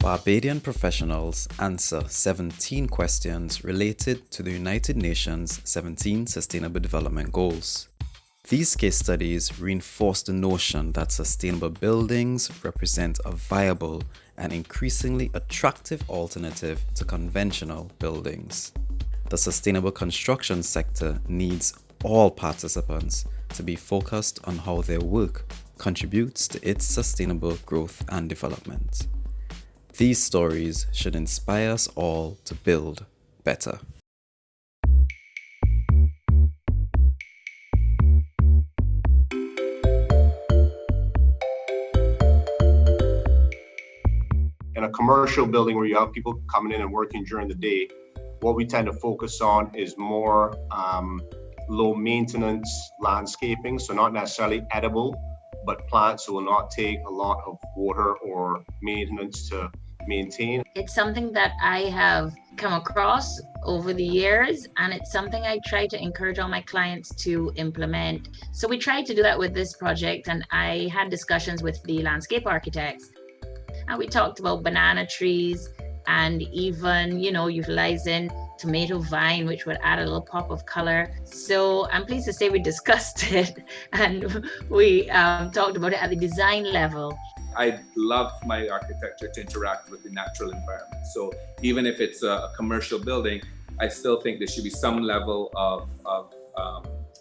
Barbadian professionals answer 17 questions related to the United Nations 17 Sustainable Development Goals. These case studies reinforce the notion that sustainable buildings represent a viable and increasingly attractive alternative to conventional buildings. The sustainable construction sector needs all participants to be focused on how their work contributes to its sustainable growth and development. These stories should inspire us all to build better. In a commercial building where you have people coming in and working during the day, what we tend to focus on is more low maintenance landscaping. So not necessarily edible, but plants will not take a lot of water or maintenance to maintain. It's something that I have come across over the years, and it's something I try to encourage all my clients to implement. So we tried to do that with this project, and I had discussions with the landscape architects, and we talked about banana trees and even, utilizing tomato vine, which would add a little pop of color. So I'm pleased to say we discussed it and we talked about it at the design level. I love my architecture to interact with the natural environment. So even if it's a commercial building, I still think there should be some level of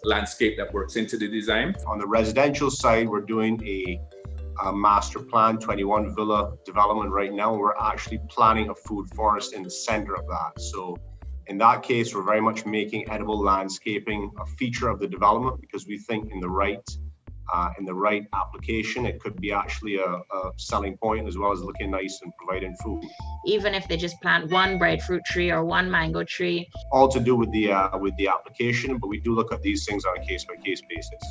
landscape that works into the design. On the residential side, we're doing a master plan 21 villa development right now. We're actually planning a food forest in the center of that. So in that case, we're very much making edible landscaping a feature of the development, because we think in the right application, it could be actually a selling point as well as looking nice and providing food. Even if they just plant one breadfruit tree or one mango tree. All to do with the application, but we do look at these things on a case-by-case basis.